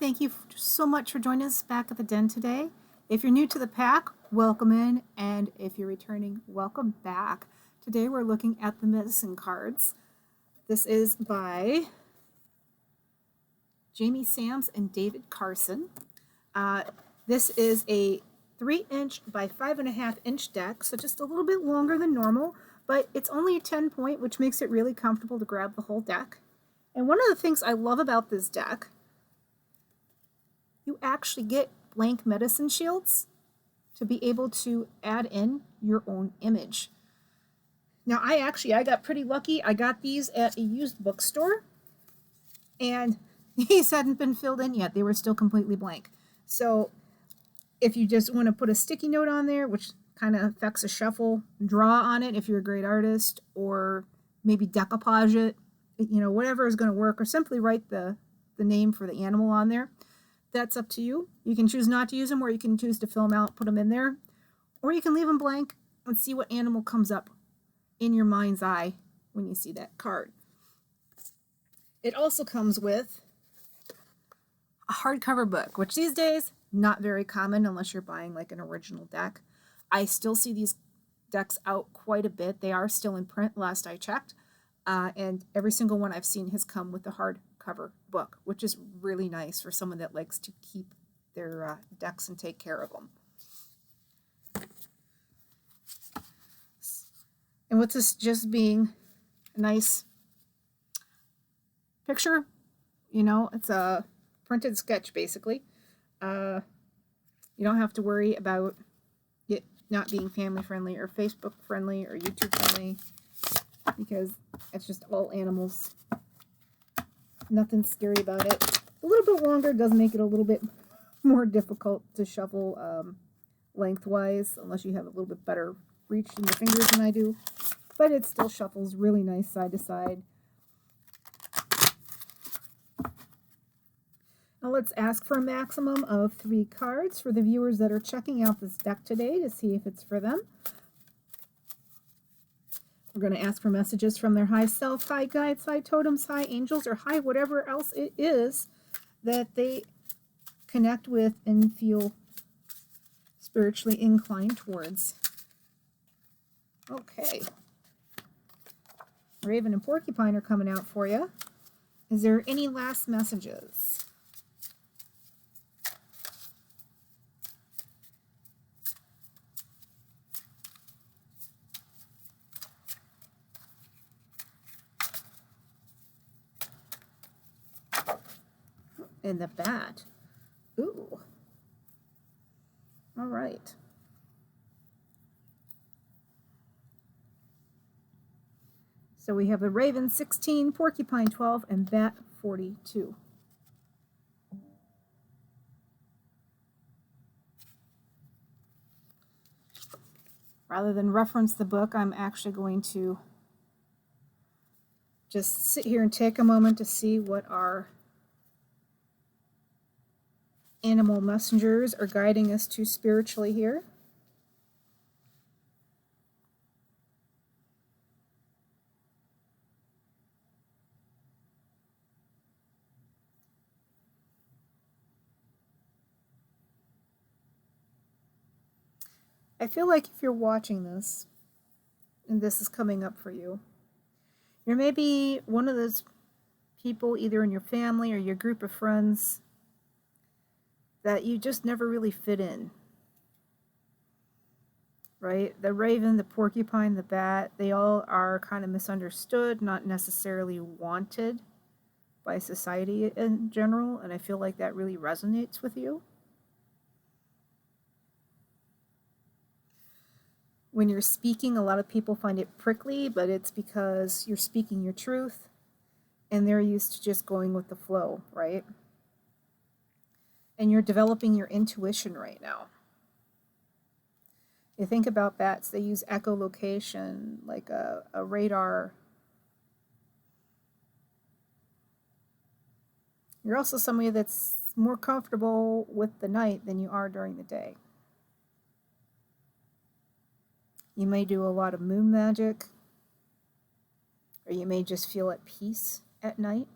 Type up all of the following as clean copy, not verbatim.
Thank you so much for joining us back at the den today. If you're new to the pack, welcome in, and if you're returning, welcome back. Today we're looking at the medicine cards. This is by Jaime Sams and David Carson. This is a 3-inch by 5.5-inch deck, so just a little bit longer than normal, but it's only a 10-point, which makes it really comfortable to grab the whole deck. And one of the things I love about this deck, you actually get blank medicine shields to be able to add in your own image. Now, I got pretty lucky. I got these at a used bookstore, and these hadn't been filled in yet. They were still completely blank. So if you just want to put a sticky note on there, which kind of affects a shuffle, draw on it if you're a great artist, or maybe decoupage it, whatever is going to work, or simply write the name for the animal on there. That's up to you. You can choose not to use them, or you can choose to fill them out, put them in there, or you can leave them blank and see what animal comes up in your mind's eye when you see that card. It also comes with a hardcover book, which these days, not very common unless you're buying like an original deck. I still see these decks out quite a bit. They are still in print, last I checked, and every single one I've seen has come with a hardcover book, which is really nice for someone that likes to keep their decks and take care of them. And with this just being a nice picture, it's a printed sketch basically. You don't have to worry about it not being family friendly or Facebook friendly or YouTube friendly, because it's just all animals. Nothing scary about it. A little bit longer does make it a little bit more difficult to shuffle lengthwise, unless you have a little bit better reach in the fingers than I do. But it still shuffles really nice side to side. Now let's ask for a maximum of 3 cards for the viewers that are checking out this deck today to see if it's for them. We're going to ask for messages from their high self, high guides, high totems, high angels, or high whatever else it is that they connect with and feel spiritually inclined towards. Okay. Raven and Porcupine are coming out for you. Is there any last messages? And the bat. Ooh. All right. So we have the Raven 16, Porcupine 12, and Bat 42. Rather than reference the book, I'm actually going to just sit here and take a moment to see what our animal messengers are guiding us to spiritually here. I feel like if you're watching this, and this is coming up for you, you're maybe one of those people, either in your family or your group of friends, that you just never really fit in, right? The Raven, the Porcupine, the Bat, they all are kind of misunderstood, not necessarily wanted by society in general, and I feel like that really resonates with you. When you're speaking, a lot of people find it prickly, but it's because you're speaking your truth, and they're used to just going with the flow, right? And you're developing your intuition right now. You think about bats, they use echolocation, like a radar. You're also somebody that's more comfortable with the night than you are during the day. You may do a lot of moon magic, or you may just feel at peace at night.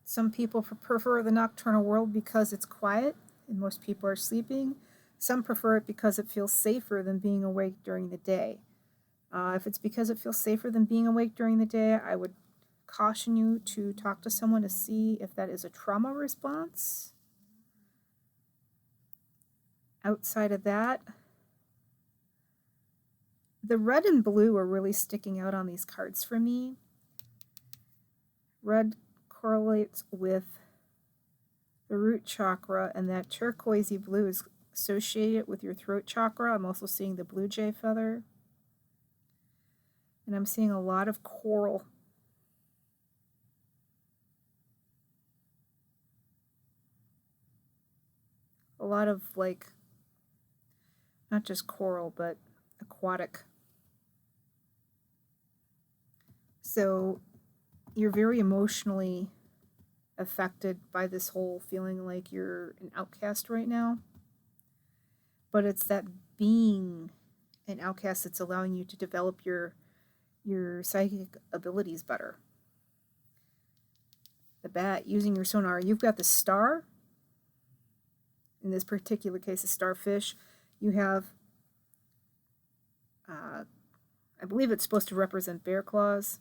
Some people prefer the nocturnal world because it's quiet and most people are sleeping. Some prefer it because it feels safer than being awake during the day. If it's because it feels safer than being awake during the day, I would caution you to talk to someone to see if that is a trauma response. Outside of that, the red and blue are really sticking out on these cards for me. Red correlates with the root chakra, and that turquoisey blue is associated with your throat chakra. I'm also seeing the blue jay feather. And I'm seeing a lot of coral. A lot of, like, not just coral, but aquatic. So you're very emotionally affected by this whole feeling like you're an outcast right now. But it's that being an outcast that's allowing you to develop your psychic abilities better. The bat, using your sonar, you've got the star. In this particular case, a starfish. You have, I believe it's supposed to represent bear claws,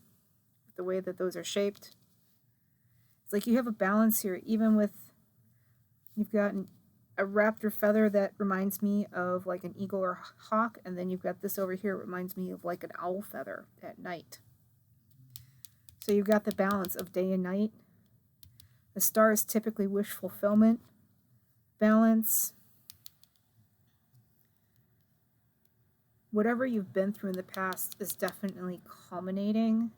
the way that those are shaped. It's like you have a balance here, even with, you've got a raptor feather that reminds me of like an eagle or hawk, and then you've got this over here, it reminds me of like an owl feather at night. So you've got the balance of day and night. The star is typically wish fulfillment, balance. Whatever you've been through in the past is definitely culminating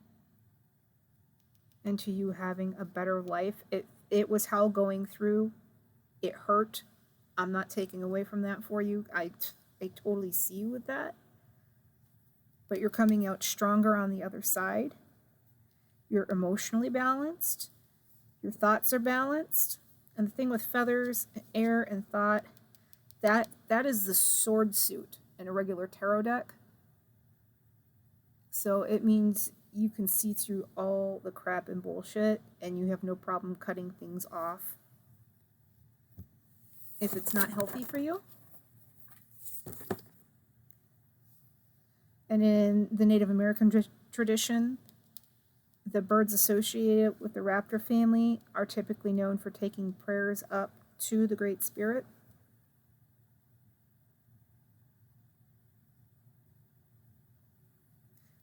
into you having a better life. It was hell going through. It hurt. I'm not taking away from that for you. I totally see you with that. But you're coming out stronger on the other side. You're emotionally balanced. Your thoughts are balanced. And the thing with feathers, air, and thought, that is the sword suit in a regular tarot deck. So it means you can see through all the crap and bullshit, and you have no problem cutting things off if it's not healthy for you. And in the Native American tradition, the birds associated with the raptor family are typically known for taking prayers up to the Great Spirit.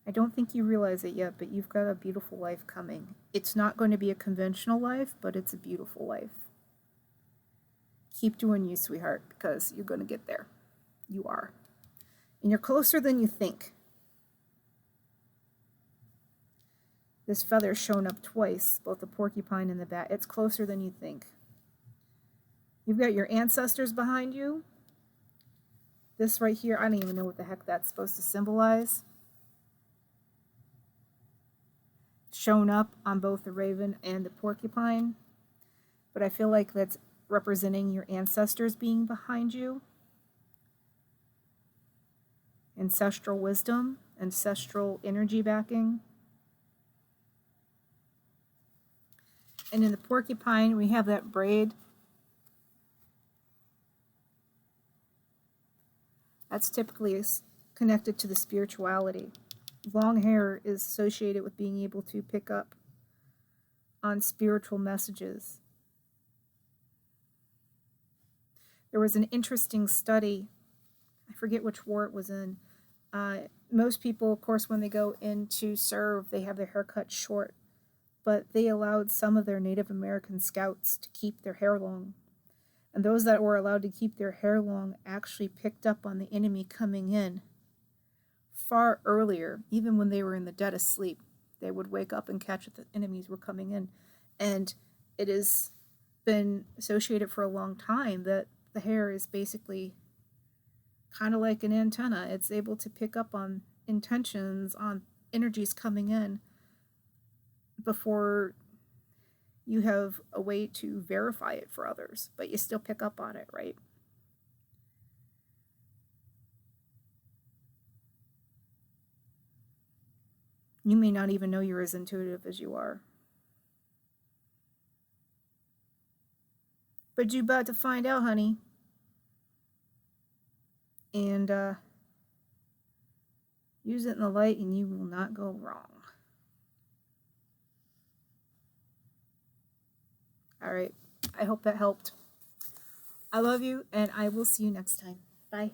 I don't think you realize it yet, but you've got a beautiful life coming. It's not going to be a conventional life, but it's a beautiful life. Keep doing you, sweetheart, because you're going to get there. You are. And you're closer than you think. This feather's shown up twice, both the porcupine and the bat. It's closer than you think. You've got your ancestors behind you. This right here, I don't even know what the heck that's supposed to symbolize. Shown up on both the raven and the porcupine. But I feel like that's representing your ancestors being behind you. Ancestral wisdom, ancestral energy backing. And in the porcupine, we have that braid. That's typically connected to the spirituality. Long hair is associated with being able to pick up on spiritual messages. There was an interesting study, I forget which war it was in. Most people, of course, when they go in to serve, they have their hair cut short, but they allowed some of their Native American scouts to keep their hair long. And those that were allowed to keep their hair long actually picked up on the enemy coming in far earlier, even when they were in the dead of sleep. They would wake up and catch that the enemies were coming in. And it has been associated for a long time that the hair is basically kind of like an antenna. It's able to pick up on intentions, on energies coming in before you have a way to verify it for others, but you still pick up on it, right? You may not even know you're as intuitive as you are. But you about to find out, honey. And use it in the light and you will not go wrong. All right. I hope that helped. I love you, and I will see you next time. Bye.